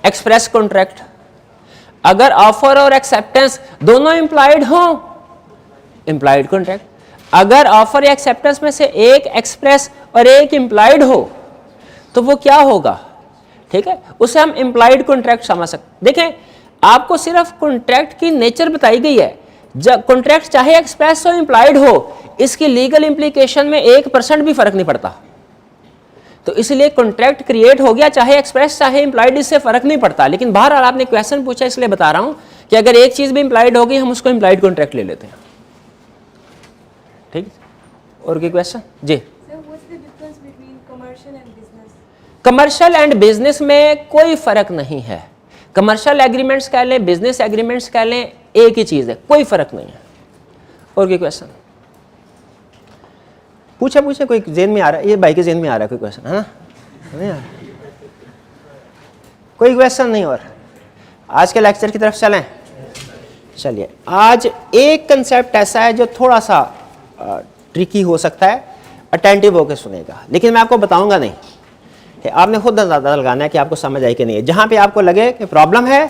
Express contract, अगर offer और acceptance दोनों इंप्लाइड हो, इंप्लाइड कॉन्ट्रैक्ट। अगर ऑफर या एक्सेप्टेंस में से एक एक्सप्रेस और एक इंप्लाइड हो तो वो क्या होगा, ठीक है, उसे हम इंप्लाइड कॉन्ट्रैक्ट समझ सकते। देखें, आपको सिर्फ कॉन्ट्रैक्ट की नेचर बताई गई है। जब कॉन्ट्रैक्ट चाहे एक्सप्रेस हो इंप्लाइड हो, इसकी लीगल इंप्लीकेशन में 1% भी फर्क नहीं पड़ता। तो इसलिए कॉन्ट्रैक्ट क्रिएट हो गया, चाहे एक्सप्रेस चाहे इंप्लाइड, इससे फर्क नहीं पड़ता। लेकिन बहरहाल आपने क्वेश्चन पूछा इसलिए बता रहा हूं कि अगर एक चीज भी इंप्लाइड होगी हम उसको इंप्लाइड कॉन्ट्रैक्ट ले लेते हैं। ठीक, और कोई क्वेश्चन? जी। कमर्शियल एंड बिजनेस में कोई फर्क नहीं है। कमर्शियल एग्रीमेंट्स कह लें, बिजनेस एग्रीमेंट्स कह लें, एक ही चीज है, कोई फर्क नहीं है। और कोई क्वेश्चन? पूछे कोई जेन में आ रहा है? ये भाई के जेन में आ रहा है कोई क्वेश्चन, है ना? नहीं आ रहा कोई क्वेश्चन नहीं? और आज के लेक्चर की तरफ चलें। चलिए, आज एक कंसेप्ट ऐसा है जो थोड़ा सा ट्रिकी हो सकता है, अटेंटिव होकर सुनेगा, लेकिन मैं आपको बताऊंगा नहीं, आपने खुद अंदाजा लगाना है कि आपको समझ आई कि नहीं है। जहां पे आपको लगे कि प्रॉब्लम है,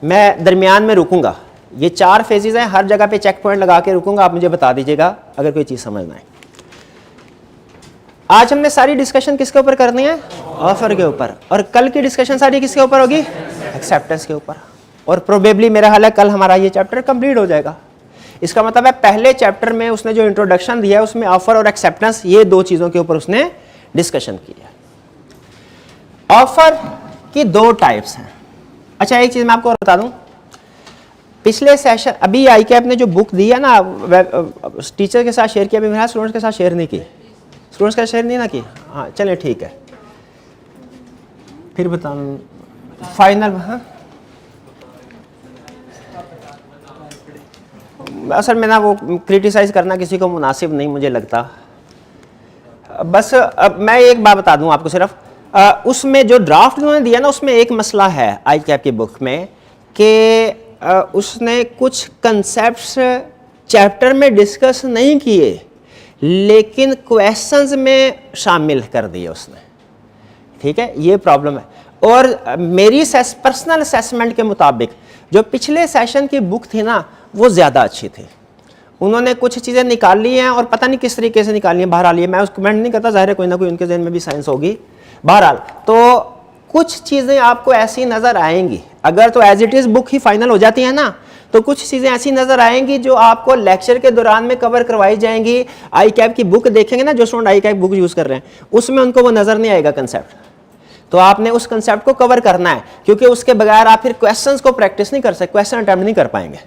मैं दरमियान में रुकूंगा। ये 4 फेजेस हैं, हर जगह पे चेक पॉइंट लगा के रुकूंगा, आप मुझे बता दीजिएगा अगर कोई चीज समझना है। आज हमने सारी डिस्कशन किसके ऊपर करनी है? ऑफर के ऊपर। और कल की डिस्कशन सारी किसके ऊपर होगी? एक्सेप्टेंस के ऊपर। और प्रोबेबली मेरा हाल है कल हमारा ये चैप्टर कंप्लीट हो जाएगा। इसका मतलब है पहले चैप्टर में उसने जो इंट्रोडक्शन दिया है उसमें ऑफर और एक्सेप्टेंस, ये 2 चीजों के ऊपर उसने डिस्कशन की है। ऑफर की 2 टाइप्स हैं। अच्छा, एक चीज मैं आपको और बता दूं, पिछले सेशन अभी ICAP ने जो बुक दी है ना, टीचर के साथ शेयर किया, मेरा स्टूडेंट्स के साथ शेयर नहीं की। स्टूडेंट्स का शेयर नहीं ना की? हाँ, चलिए ठीक है, फिर बताऊँ फाइनल। हाँ, असल में ना वो क्रिटिसाइज करना किसी को मुनासिब नहीं मुझे लगता। बस अब मैं एक बात बता दूं आपको सिर्फ, उसमें जो ड्राफ्ट उन्होंने दिया ना, उसमें एक मसला है ICAP की बुक में कि उसने कुछ कंसेप्ट्स चैप्टर में डिस्कस नहीं किए, लेकिन क्वेश्चंस में शामिल कर दिए उसने। ठीक है, ये प्रॉब्लम है। और मेरी पर्सनल असेसमेंट के मुताबिक जो पिछले सेशन की बुक थी ना, वो ज़्यादा अच्छी थी। उन्होंने कुछ चीज़ें निकाल ली हैं और पता नहीं किस तरीके से निकाली हैं। बहरहाल ये मैं उस कमेंट नहीं करता, ज़ाहिर है कोई ना कोई उनके ज़हन में भी साइंस होगी। बहरहाल तो कुछ चीज़ें आपको ऐसी नज़र आएंगी, अगर तो एज इट इज़ बुक ही फाइनल हो जाती है ना, तो कुछ चीज़ें ऐसी नज़र आएंगी जो आपको लेक्चर के दौरान में कवर करवाई जाएंगी। ICAP की बुक देखेंगे ना, जो स्टूडेंट ICAP बुक यूज़ कर रहे हैं, उसमें उनको वो नज़र नहीं आएगा कंसेप्ट। तो आपने उस कंसेप्ट को कवर करना है, क्योंकि उसके बगैर आप फिर क्वेश्चंस को प्रैक्टिस नहीं कर सकते, क्वेश्चन अटेम्प्ट नहीं कर पाएंगे।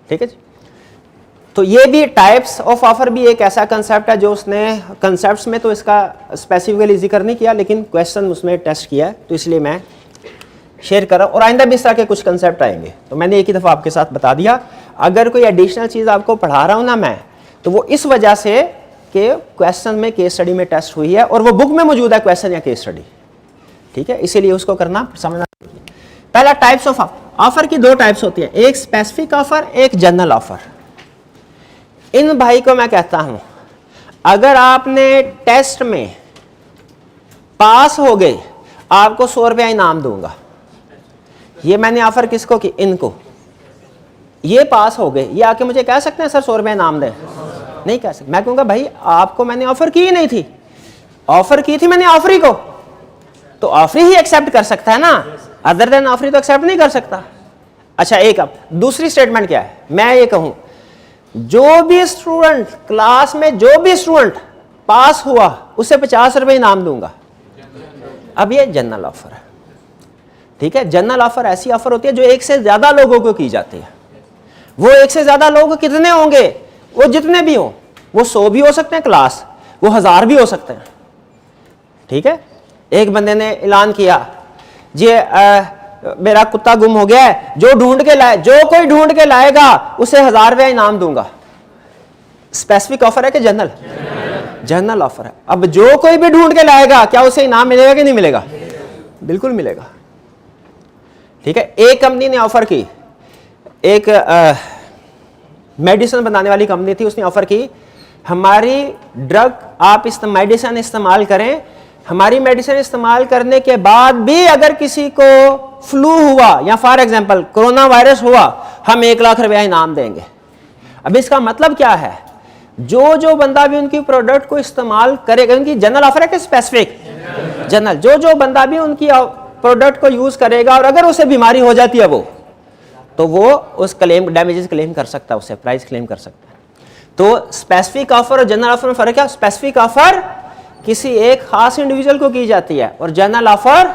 ठीक है जी। तो ये भी टाइप्स ऑफ ऑफर भी एक ऐसा कंसेप्ट है जो उसने कंसेप्ट्स में तो इसका स्पेसिफिकली जिक्र नहीं किया, लेकिन क्वेश्चन उसमें टेस्ट किया है, तो इसलिए मैं शेयर कर रहा हूँ। और आइंदा भी इस तरह के कुछ कंसेप्ट आएंगे, तो मैंने एक ही दफ़ा आपके साथ बता दिया। अगर कोई एडिशनल चीज़ आपको पढ़ा रहा हूँ ना मैं, तो वो इस वजह से कि क्वेश्चन में केस स्टडी में टेस्ट हुई है और वो बुक में मौजूद है क्वेश्चन या केस स्टडी। ठीक है, इसीलिए उसको करना समझना। पहला टाइप्स ऑफ ऑफर की 2 टाइप्स होती है, एक स्पेसिफिक ऑफर, एक जनरल ऑफर। इन भाई को मैं कहता हूं, अगर आपने टेस्ट में पास हो गए आपको 100 रुपया इनाम दूंगा। ये मैंने ऑफर किसको की? इनको। ये पास हो गए, ये आके मुझे कह सकते हैं सर 100 रुपया इनाम दे? नहीं कह सकते। मैं कहूंगा भाई आपको मैंने ऑफर की ही नहीं थी, ऑफर की थी मैंने ऑफरी को, तो ऑफरी ही एक्सेप्ट कर सकता है ना, अदर देन ऑफरी तो एक्सेप्ट नहीं कर सकता। अच्छा, एक अब दूसरी स्टेटमेंट क्या है? मैं ये कहूं, जो भी स्टूडेंट क्लास में जो भी स्टूडेंट पास हुआ उसे 50 रुपए इनाम दूंगा। अब ये जनरल ऑफर है। ठीक है, जनरल ऑफर ऐसी ऑफर होती है जो एक से ज्यादा लोगों को की जाती है। वो एक से ज्यादा लोग कितने होंगे? वो जितने भी हों, वो 100 भी हो सकते हैं क्लास, वो 1000 भी हो सकते हैं। ठीक है, एक बंदे ने ऐलान किया, ये मेरा कुत्ता गुम हो गया है, जो कोई ढूंढ के लाएगा उसे 1000 रुपया इनाम दूंगा। स्पेसिफिक ऑफर है कि जनरल? जनरल ऑफर है। अब जो कोई भी ढूंढ के लाएगा, क्या उसे इनाम मिलेगा कि नहीं मिलेगा? बिल्कुल मिलेगा। ठीक है, एक कंपनी ने ऑफर की, एक मेडिसिन बनाने वाली कंपनी थी, उसने ऑफर की हमारी ड्रग आप मेडिसिन इस्तेमाल करें, हमारी मेडिसिन इस्तेमाल करने के बाद भी अगर किसी को फ्लू हुआ या फॉर एग्जांपल कोरोना वायरस हुआ, हम 1 लाख रुपया इनाम देंगे। अब इसका मतलब क्या है, जो बंदा भी उनकी प्रोडक्ट को इस्तेमाल करेगा, उनकी जनरल ऑफर है कि स्पेसिफिक जनरल, जो बंदा भी उनकी प्रोडक्ट को यूज करेगा और अगर उसे बीमारी हो जाती है तो वो उस क्लेम डैमेजेस क्लेम कर सकता है, उससे प्राइस क्लेम कर सकता है। तो स्पेसिफिक ऑफर और जनरल ऑफर में फर्क क्या? स्पेसिफिक ऑफर किसी एक खास इंडिविजुअल को की जाती है और general offer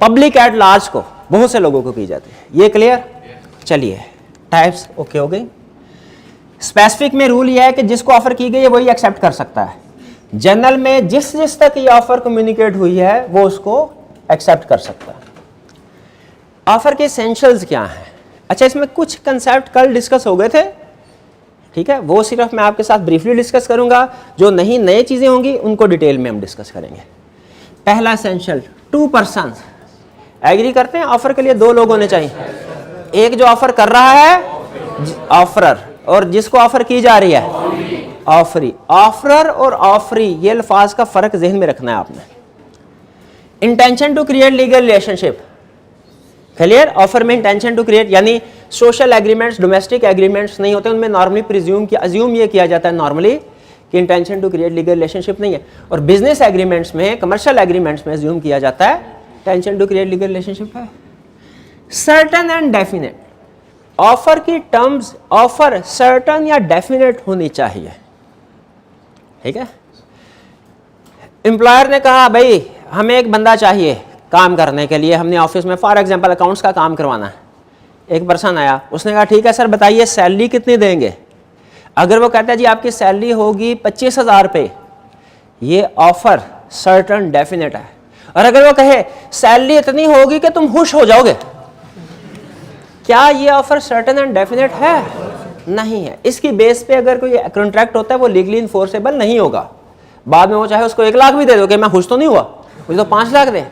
public at large को, बहुत से लोगों को की जाती है। ये क्लियर? चलिए टाइप्स ओके हो गई। स्पेसिफिक में रूल यह है कि जिसको ऑफर की गई है वही एक्सेप्ट कर सकता है। जनरल में जिस तक ये ऑफर कम्युनिकेट हुई है वो उसको एक्सेप्ट कर सकता है। ऑफर के एसेंशियल्स क्या हैं? अच्छा, इसमें कुछ कंसेप्ट कल डिस्कस हो गए थे, ठीक है, वो सिर्फ मैं आपके साथ ब्रीफली डिस्कस करूंगा। जो नई चीजें होंगी उनको डिटेल में हम डिस्कस करेंगे। पहला एसेंशियल, 2 पर्सन एग्री करते हैं ऑफर के लिए 2 लोग होने चाहिए। एक जो ऑफर कर रहा है ऑफरर, और जिसको ऑफर की जा रही है ऑफरी। ऑफरर और ऑफरी ये अल्फाज का फर्क जहन में रखना है आपने। Intention to create legal relationship, clear? Offer में इंटेंशन टू क्रिएट यानी सोशल एग्रीमेंट्स, डोमेस्टिक एग्रीमेंट्स नहीं होते, उनमें नॉर्मली अज्यूम ये किया जाता है नॉर्मली कि intention to create legal relationship नहीं है। और बिजनेस एग्रीमेंट्स में, कमर्शियल एग्रीमेंट्स में अज्यूम किया जाता है intention to create legal relationship है। सर्टेन एंड डेफिनेट, ऑफर की टर्म्स ऑफर सर्टेन या डेफिनेट होनी चाहिए, ठीक है? एम्प्लॉयर ने कहा भाई हमें एक बंदा चाहिए काम करने के लिए, हमने ऑफिस में फॉर एग्जांपल अकाउंट्स का काम करवाना है। एक पर्सन आया, उसने कहा ठीक है सर बताइए सैलरी कितनी देंगे। अगर वो कहता है जी आपकी सैलरी होगी 25,000 रुपये, ये ऑफर सर्टेन डेफिनेट है। और अगर वो कहे सैलरी इतनी होगी कि तुम खुश हो जाओगे, क्या ये ऑफर सर्टेन एंड डेफिनेट है? नहीं है। इसकी बेस पे अगर कोई कॉन्ट्रैक्ट होता है वो लीगली इन्फोर्सेबल नहीं होगा। बाद में वो चाहे उसको 1 लाख भी दे दो कि मैं खुश तो नहीं हुआ, मुझे तो 5 लाख दे,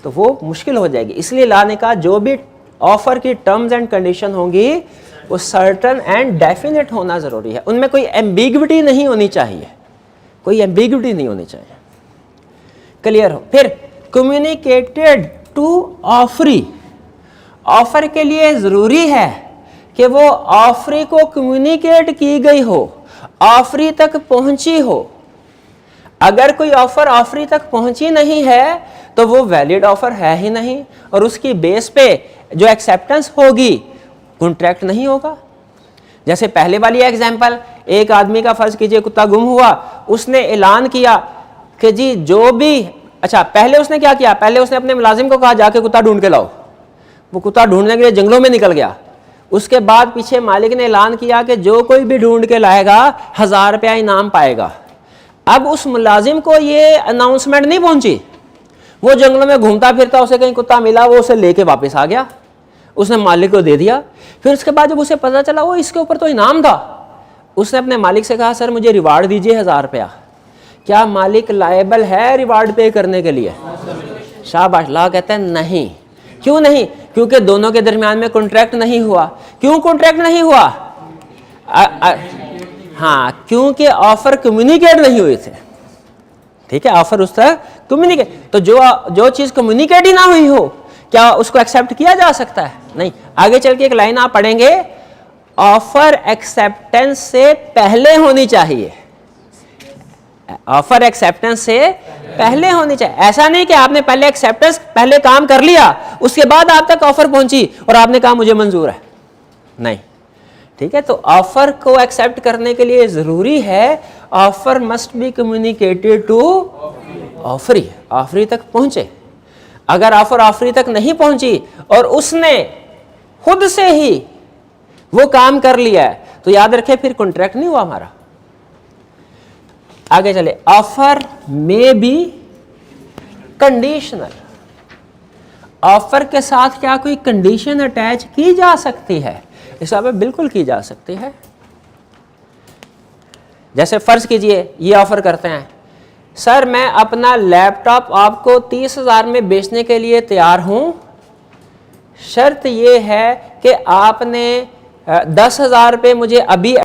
तो वो मुश्किल हो जाएगी। इसलिए लाने का जो भी ऑफर की टर्म्स एंड कंडीशन होंगी वो सर्टेन एंड डेफिनेट होना जरूरी है। उनमें कोई एम्बिग्विटी नहीं होनी चाहिए, कोई एम्बिग्विटी नहीं होनी चाहिए। क्लियर हो? फिर कम्युनिकेटेड टू ऑफरी, ऑफर के लिए जरूरी है कि वो ऑफरी को कम्युनिकेट की गई हो, ऑफरी तक पहुंची हो। अगर कोई ऑफर ऑफरी तक पहुंची नहीं है तो वो वैलिड ऑफर है ही नहीं, और उसकी बेस पे जो एक्सेप्टेंस होगी कॉन्ट्रैक्ट नहीं होगा। जैसे पहले वाली एग्जांपल, एक आदमी का फर्ज कीजिए कुत्ता गुम हुआ, उसने ऐलान किया कि जी जो भी, अच्छा पहले उसने क्या किया, पहले उसने अपने मुलाजिम को कहा जाके कुत्ता ढूंढ के लाओ, वो कुत्ता ढूंढने के लिए जंगलों में निकल गया। उसके बाद पीछे मालिक ने ऐलान किया कि जो कोई भी ढूंढ के लाएगा 1000 रुपया इनाम पाएगा। अब उस मुलाजिम को ये अनाउंसमेंट नहीं पहुंची, वो जंगलों में घूमता फिरता, उसे कहीं कुत्ता मिला, वो उसे लेके वापस आ गया, उसने मालिक को दे दिया। फिर उसके बाद जब उसे पता चला वो इसके ऊपर तो इनाम था, उसने अपने मालिक से कहा सर मुझे रिवार्ड दीजिए 1000 रुपया। क्या मालिक लायबल है रिवार्ड पे करने के लिए? शाबाश। अल्लाह कहते हैं नहीं। क्यों नहीं? क्योंकि दोनों के दरमियान में कॉन्ट्रैक्ट नहीं हुआ। क्यों कॉन्ट्रैक्ट नहीं हुआ? हाँ, क्योंकि ऑफर कम्युनिकेट नहीं हुए थे, ठीक है? ऑफर उस तरह कम्युनिकेट, तो जो चीज कम्युनिकेट ही ना हुई हो क्या उसको एक्सेप्ट किया जा सकता है? नहीं। आगे चल के एक लाइन आप पढ़ेंगे, ऑफर एक्सेप्टेंस से पहले होनी चाहिए, ऑफर एक्सेप्टेंस से पहले होनी चाहिए। ऐसा नहीं कि आपने पहले एक्सेप्टेंस, पहले काम कर लिया, उसके बाद आप तक ऑफर पहुंची और आपने कहा मुझे मंजूर है, नहीं, ठीक है? तो ऑफर को एक्सेप्ट करने के लिए जरूरी है offer must be communicated to offeree, offeree तक पहुंचे। अगर ऑफर ऑफरी तक नहीं पहुंची और उसने खुद से ही वो काम कर लिया है तो याद रखें फिर कॉन्ट्रैक्ट नहीं हुआ हमारा। आगे चले, ऑफर में बी कंडीशनल, ऑफर के साथ क्या कोई कंडीशन अटैच की जा सकती है? इस में बिल्कुल की जा सकती है। जैसे फर्ज कीजिए ये ऑफर करते हैं, सर मैं अपना लैपटॉप आपको 30,000 में बेचने के लिए तैयार हूं, शर्त ये है कि आपने 10,000 रुपये मुझे अभी